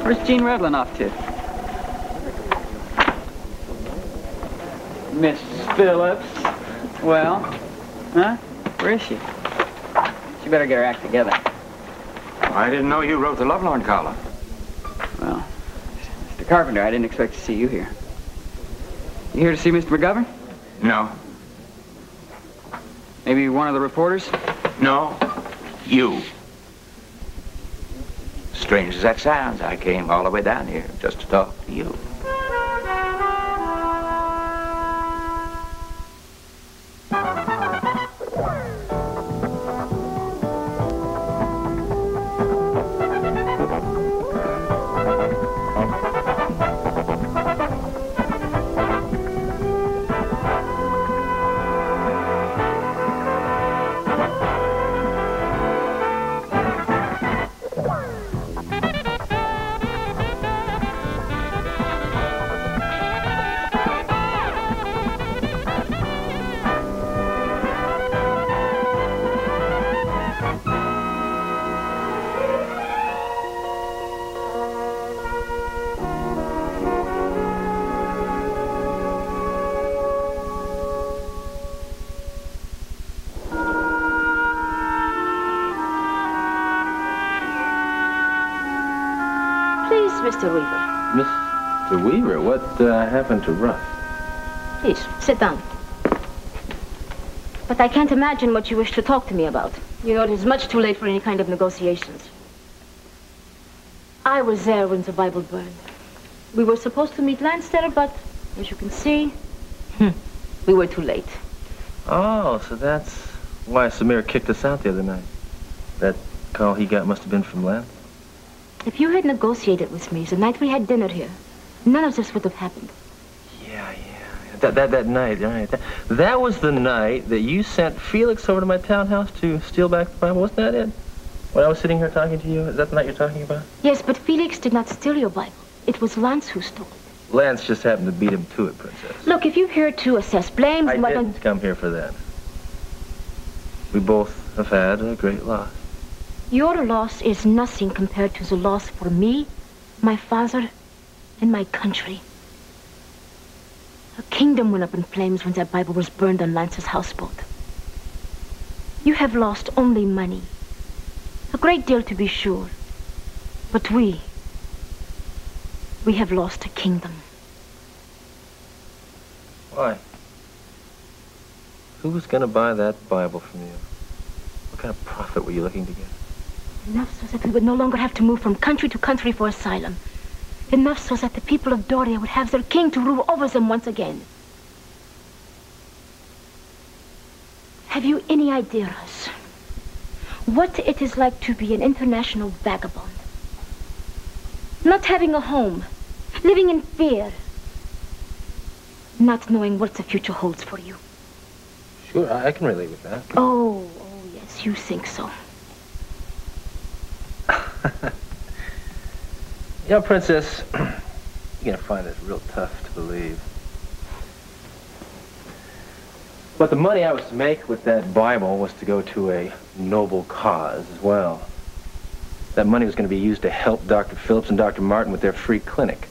Where's Jean Revlin off to? Miss Phillips. Well, huh? Where is she? She better get her act together. I didn't know you wrote the Lovelorn column. Well, Mr. Carpenter, I didn't expect to see you here. You here to see Mr. McGovern? No. Maybe one of the reporters? No. You. Strange as that sounds, I came all the way down here just to talk to you. Mr. Weaver. Mr. Weaver, what happened to Russ? Please, sit down. But I can't imagine what you wish to talk to me about. You know, it is much too late for any kind of negotiations. I was there when the Bible burned. We were supposed to meet Lance there, but as you can see, we were too late. Oh, so that's why Samir kicked us out the other night. That call he got must have been from Lance? If you had negotiated with me the night we had dinner here, none of this would have happened. Yeah. That night, right? That was the night that you sent Felix over to my townhouse to steal back the Bible. Wasn't that it? When I was sitting here talking to you, is that the night you're talking about? Yes, but Felix did not steal your Bible. It was Lance who stole it. Lance just happened to beat him to it, Princess. Look, if you're here to assess blames... I didn't come here for that. We both have had a great loss. Your loss is nothing compared to the loss for me, my father, and my country. A kingdom went up in flames when that Bible was burned on Lance's houseboat. You have lost only money. A great deal, to be sure. But we have lost a kingdom. Why? Who was going to buy that Bible from you? What kind of profit were you looking to get? Enough so that we would no longer have to move from country to country for asylum. Enough so that the people of Doria would have their king to rule over them once again. Have you any idea, Russ, what it is like to be an international vagabond? Not having a home, living in fear, not knowing what the future holds for you. Sure, I can relate with that. Oh, yes, you think so. You know, Princess, you're going to find this real tough to believe. But the money I was to make with that Bible was to go to a noble cause as well. That money was going to be used to help Dr. Phillips and Dr. Martin with their free clinic.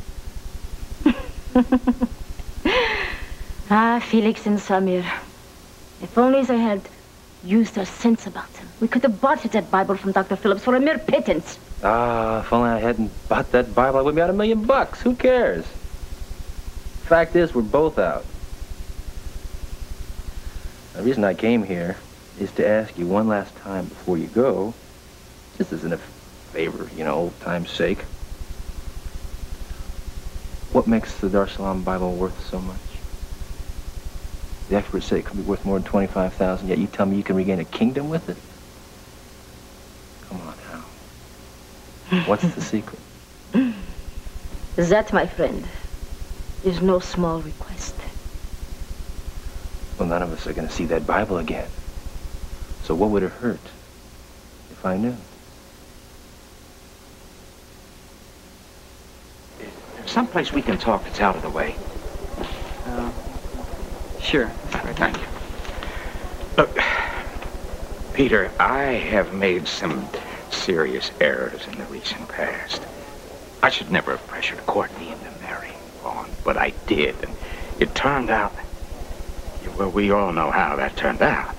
Ah, Felix and Samir. If only they had used their sense about them. We could have bought that Bible from Dr. Phillips for a mere pittance. Ah, if only I hadn't bought that Bible, I would be out $1 million. Who cares? Fact is, we're both out. The reason I came here is to ask you one last time before you go, just as a favor, you know, old time's sake. What makes the Dar es Salaam Bible worth so much? The experts say it could be worth more than $25,000, yet you tell me you can regain a kingdom with it? Come on now. What's the secret? That, my friend, is no small request. Well, none of us are going to see that Bible again. So what would it hurt if I knew? Someplace we can talk that's out of the way. Sure. Thank you. Look, Peter, I have made some serious errors in the recent past. I should never have pressured Courtney into marrying Vaughn, but I did. And it turned out, well, we all know how that turned out.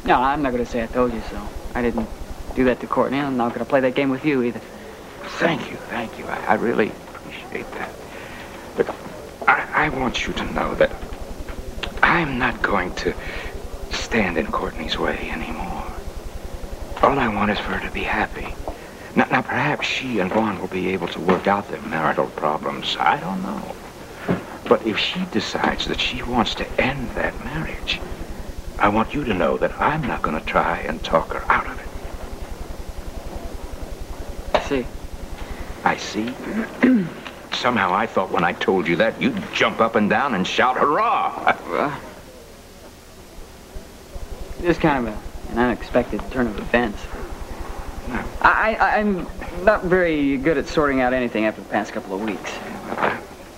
No, I'm not going to say I told you so. I didn't do that to Courtney. I'm not going to play that game with you either. Thank you. I really appreciate that. Look, I want you to know that I'm not going to stand in Courtney's way anymore. All I want is for her to be happy. Now, perhaps she and Vaughn will be able to work out their marital problems. I don't know. But if she decides that she wants to end that marriage, I want you to know that I'm not going to try and talk her out of it. I see. I see? Somehow I thought when I told you that, you'd jump up and down and shout hurrah. It is kind of an unexpected turn of events. I'm not very good at sorting out anything after the past couple of weeks.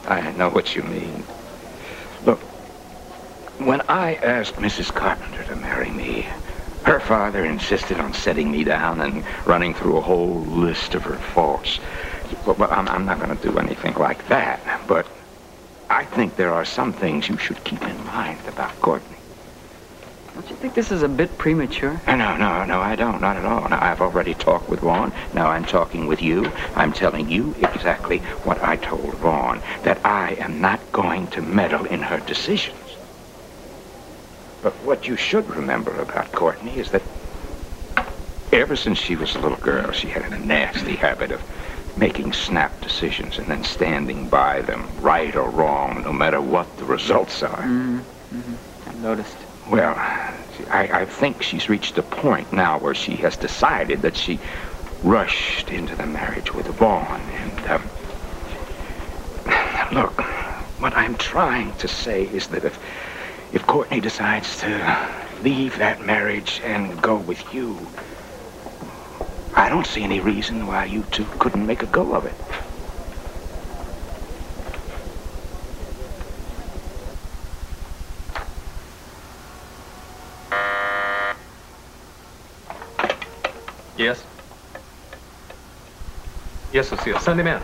I know what you mean. Look, when I asked Mrs. Carpenter to marry me, her father insisted on setting me down and running through a whole list of her faults. Well, I'm not going to do anything like that, but I think there are some things you should keep in mind about Courtney. Don't you think this is a bit premature? No, I don't. Not at all. Now, I've already talked with Vaughn. Now I'm talking with you. I'm telling you exactly what I told Vaughn, that I am not going to meddle in her decisions. But what you should remember about Courtney is that ever since she was a little girl, she had a nasty habit of making snap decisions and then standing by them, right or wrong, no matter what the results are. I've noticed. Well, I think she's reached a point now where she has decided that she rushed into the marriage with Vaughn. And, look, what I'm trying to say is that if Courtney decides to leave that marriage and go with you, I don't see any reason why you two couldn't make a go of it. Yes? Yes, Lucille. Send him in.